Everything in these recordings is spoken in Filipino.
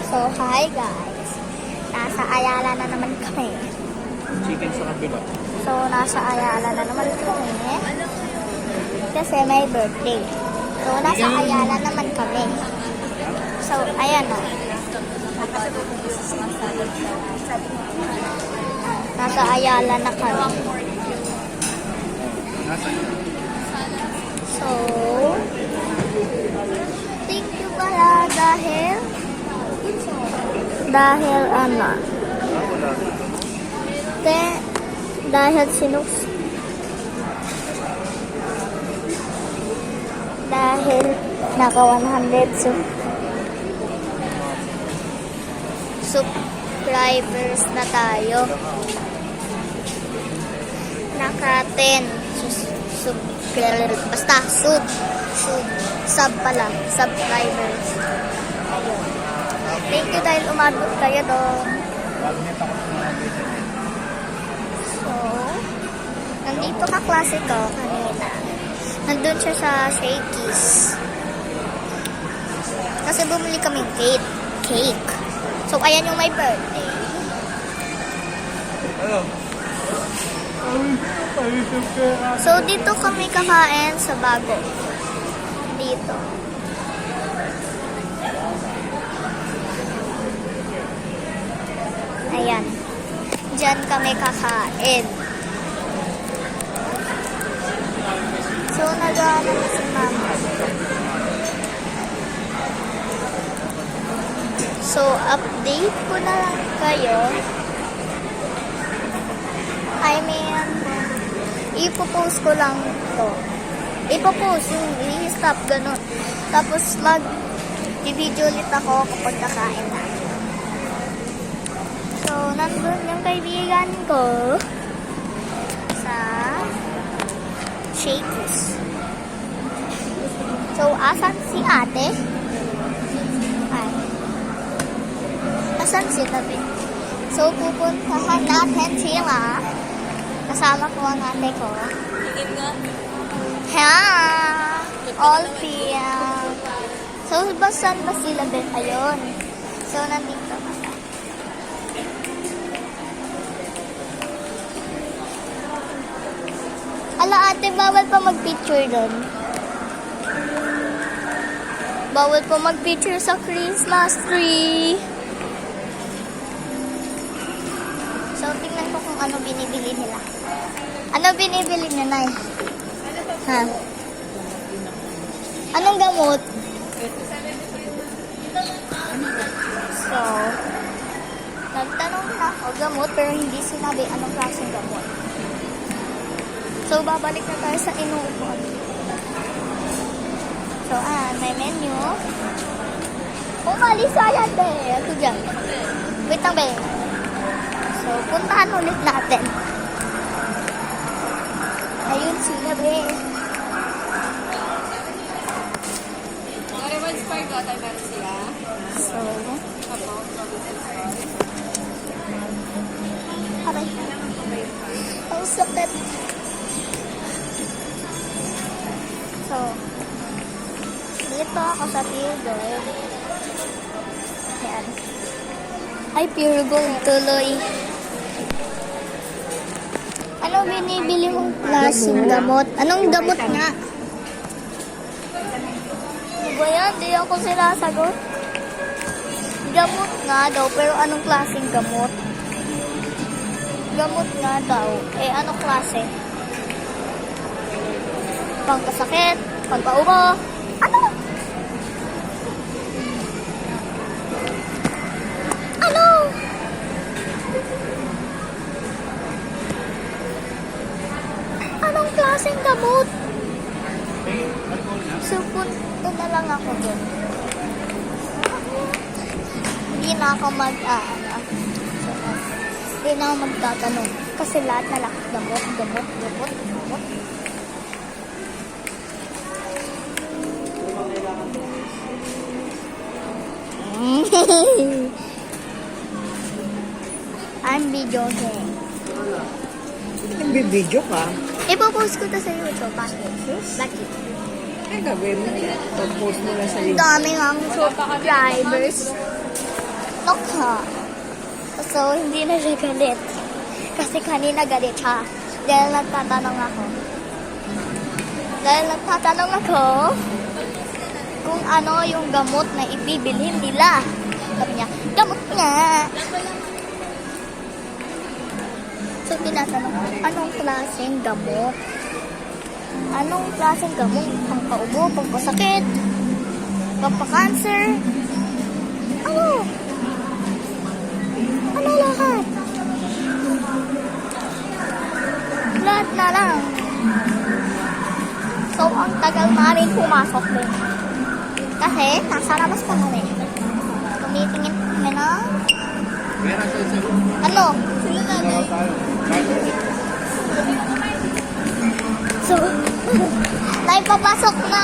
So, hi guys. Nasa Ayala na naman kami. Chicken sa kabila. So, nasa Ayala na naman kami. Kasi may birthday. So, nasa Ayala naman kami. So, ayan o. Nasa Ayala na kami. So, thank you pala dahil ano, dahil naka 100 subscribers na tayo. Naka 10 basta sub pala, subscribers. Ayun. Thank you dahil umabot kayo doon. So, nandito ka klase ko kanina. Nandun siya sa Shakey's. Kasi bumili kami cake. So, ayan yung my birthday. So, dito kami kakain sa bago. Dito. Ayan. Diyan kami kakain. So, nag-ano na si mama. So, update ko na lang kayo. I mean, ipopost ko lang to. Ipopost yung i-stop ganun. Tapos i-video ulit ako kapag nakain na. So, nandun yung kaibigan ko sa Shakey's. So, asan si ate? Ay. Asan si tabi? So, pupuntahan natin sila. Kasama ko ang ate ko. Ha! All PM. So, saan ba sila din? Ayun. So, nandito na. Ala ate, bawal pa mag-picture doon. Bawal pa mag-picture sa Christmas tree. So, tingnan ko kung ano binibili nila. Ano binibili nila, Nay? Ha? Anong gamot? So, nagtanong na ako gamot pero hindi sinabi anong klaseng gamot. So, babalik na tayo sa inuupuan. So, may menu. Umalis ayan, be. Ito dyan. Wait lang, be. So, puntahan ulit natin. Ayun sila, be. So, aray. Ang sakit. So, dito ako sa Pure Gold. Ayan. Ay, Pure Gold tuloy. Ano binibili mong klaseng gamot? Anong gamot nga? Ano ba yan? Di ako sinasagot. Gamot nga daw, pero anong klaseng gamot? Gamot nga daw. Eh, anong klase? Pangkasakit, pagpaubo. Ano? Ano? Anong klaseng gamot? So, punta na lang ako doon. Hindi na ako hindi na ako magtatanong. Kasi lahat na lang gamot. I'm videoing. Nagbibideo ka? Ipopost ko to sa YouTube. Bakit? Ay, gawin mo yan. Pag-post mo lang sa Ang YouTube. dami ng subscribers. antok ha. So, hindi na siya galit. Kasi kanina galit siya. Dahil nagtatanong ako kung ano yung gamot na ibibilhin nila. Sabi niya, gamot nga. So, tinatanong ko, anong klaseng gamot? Anong klaseng gamot? Pangpaubo, pangpasakit, pangpa-cancer? Ano? Ano lahat? Lahat na lang. So, ang tagal namin pumasok din. Kasi, nasa labas pa kami. Tumitingin kami na. Ano? Sila na So, Nay, papasok na.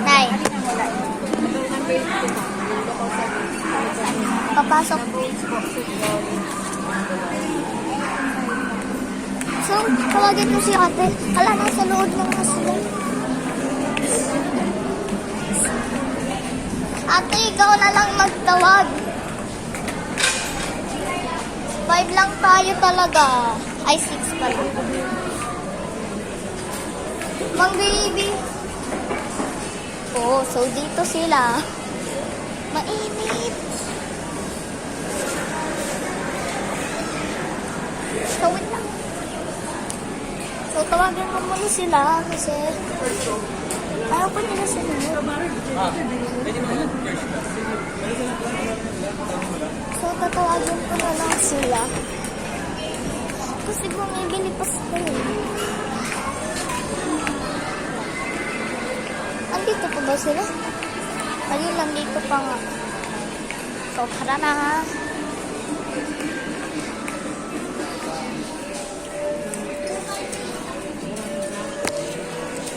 Nay. Papasok. So, tawagin mo si ate. Ala, nasa loob ng sila. Ate, ikaw na lang magtawag. 5 lang tayo talaga. Ay, 6 pala. Mang baby. Oh, so dito sila. Mainit. So, wait lang. So, tawagin mo muna sila kasi ayaw pa nila sila. So, tatawagin ko na lang sila. Kasi bumibili pa sila eh. Andito pa ba sila? Ayun, nandito pa nga. So, tara na.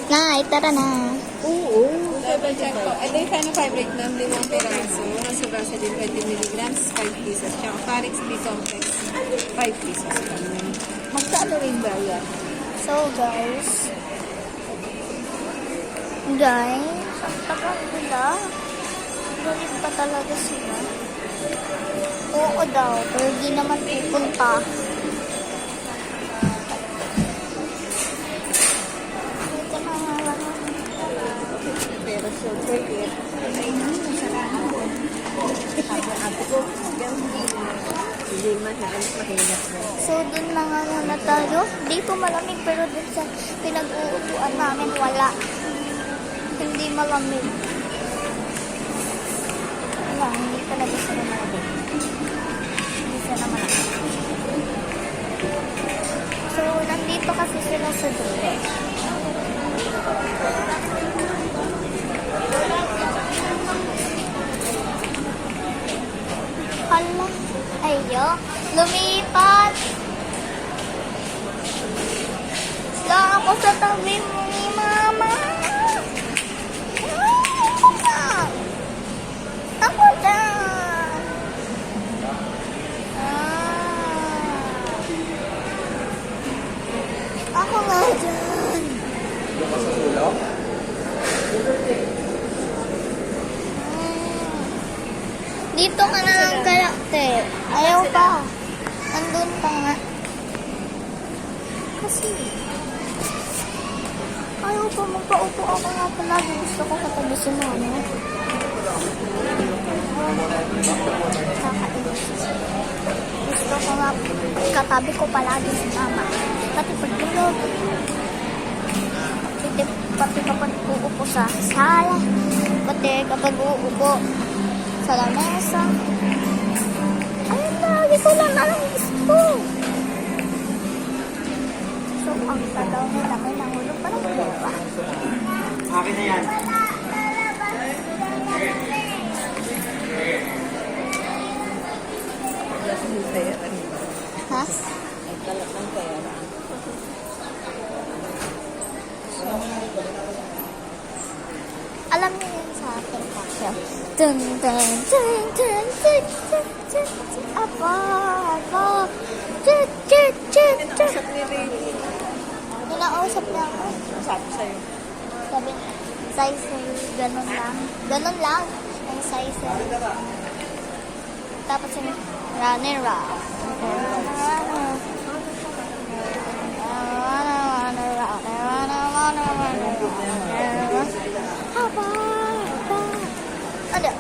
Nay, tara na. Oo. Double check po. Ito yung Feno Fabric ng 5 peraso. Nasa Vaseline 20 mg, 5 pieces. Tsaka Parex B-Complex, 5 pieces. Magkano rin ba yan? So, guys, ang tagal nila. Galit pa talaga sila. Oo daw, pero di naman pupunta. Ito na nga lang. Pero super cute. Ay, masarap ako. Ate ko, hindi mahirap na. So, dun na nga muna tayo. Dito malamig, pero dun sa pinag-uupuan namin, wala. Hindi malamig. Wala, hindi talaga sila malamig. Hindi sila malamig. So, nandito kasi sila sa dulo. Hala, ayo, lumipat. Lang ako sa tabi mo ni Mama. Ako dyan. Ako nga dyan. Dito ka na lang kaya, te. Ayaw pa. Andun pa nga. Kasi, ayaw pa magpaupo ako nga palagi. Gusto ko katabi si Mama. Nakakainis. Gusto ko nga katabi ko palagi si Mama. Pati pagdulog. Pati kapag uupo sa sala. Pati kapag uupo sa lamesa. Ayun, lagi ko lang alam gusto. So, ang talaw nila may nangulog pa ng lupa. Akin na yan. Ha? Ay, talat ng pera. Alam niyo yun sa ating cocktail. Dun, dun, dun, dun, dun, dun, dun, dun. Apa, apa. Dun, dun, dun, dun. Sa baby. Inausap niya ako. Sabi sa'yo. Sabi niya, size ganun lang. Ganun lang. Ang size. Tapos yung round and round. Ada.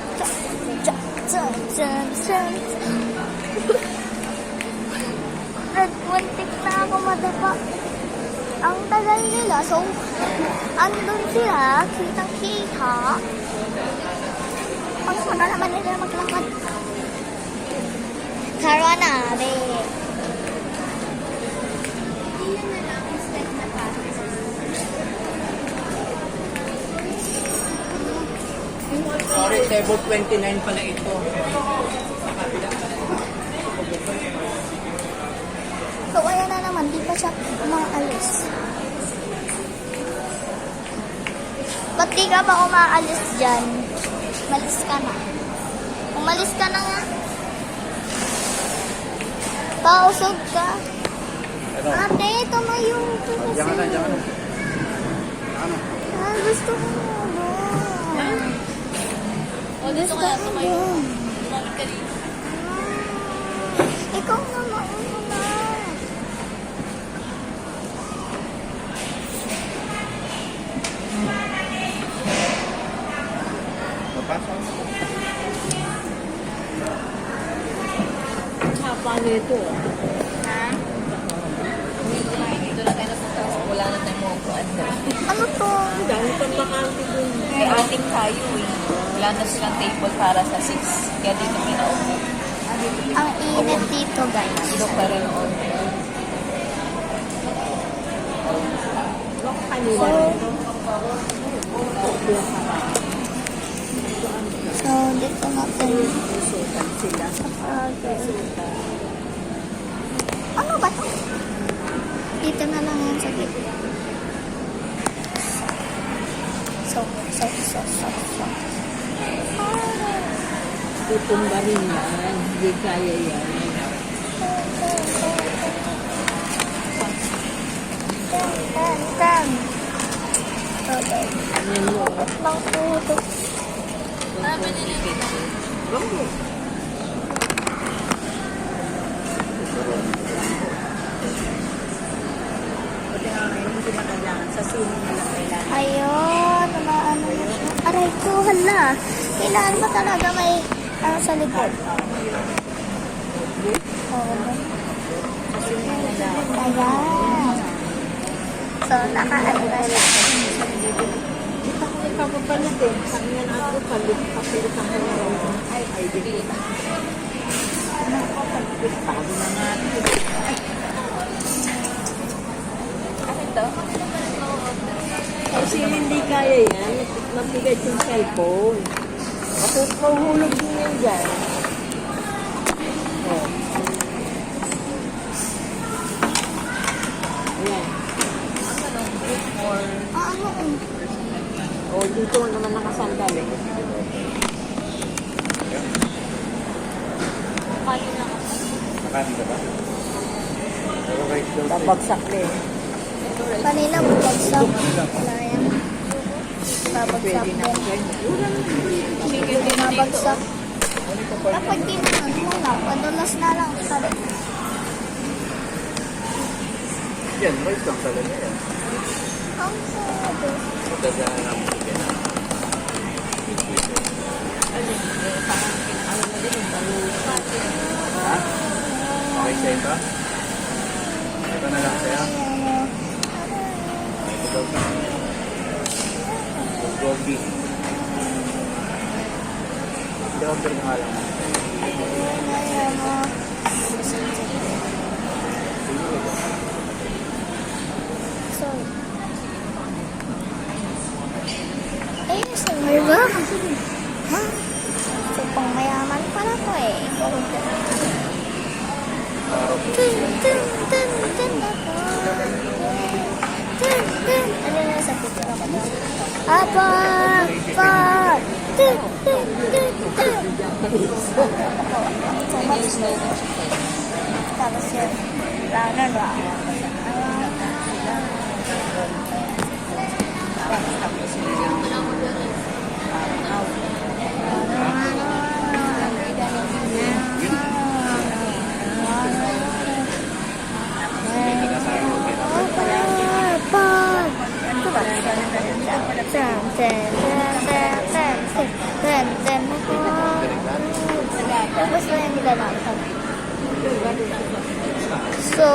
Muntik na ako madapa. Ang tagal nila. So, andun sila. Kitang-kita. Ang sana naman nila maglakad. Karanade. Sorry, table 29 pala ito. So, ayan na naman. Di pa siya umaalis. Ba't di ka ba umaalis dyan? Umalis ka na. Umalis ka na nga. Pausog ka. Ate, tumayo ka kasi. Diyan ka na, diyan ka na. Ano? Ah, gusto ko na. O, dito ka na tumayo. Tumalik ka dito. Ikaw na mauna. Mapasok. Hapa nito. Ha? Dito na tayo napunta. Wala na tayo maupuan. Ano to? Dami pang bakante dun. May ating tayo eh. Wala na silang table para sa 6. Kaya dito pinaupo. Ang init dito, guys. Dito pa rin on. So, dito natin. Ano ba to? Dito na lang yan sa gitna. So. Tutumba rin yan. Hindi kaya yan. Tan. Okay. Lang puto. Ayun, ano na siya. Aray ko, hala. Kailangan ba talaga may ano sa likod? Oo. Ayan. So, naka-ano na siya. Papapalit eh. Sabi nga na ako, papalit ang mga ay, di ba? Bago na nga. Kasi hindi kaya yan. Mabigat yung cellphone. Ako, mahulog din yan dyan. Oh. Ayan. Ano? O, dito naman nakasandal eh. Nakain ka ba? Pero right daw. Babagsak na eh. Kanina bubagsak. Wala yan. Babagsak Pwede na din. dyan. Babagsak. Kapag ginanon mo na, padulas na lang. Sabi. Yan, right lang talaga yan. Ang sabi. Magdadaan lang mo yan. Ha? Okay sa'yo ba? Ito na lang sa'yo. Ito daw ka. Gogi. Order na nga lang. Sorry. Ayun, summer ba? Ha? So, pang mayaman pala to eh. Dun, dun, dun, dun ako. Dun, dun. Ano na sa picture ako doon? Apa! Pa! Dun, dun, dun, dun. So much snow. Tapos yun. Round and round. ten, ten, ten, ten, ten, ten, ten, tapos na yung gano'n. So,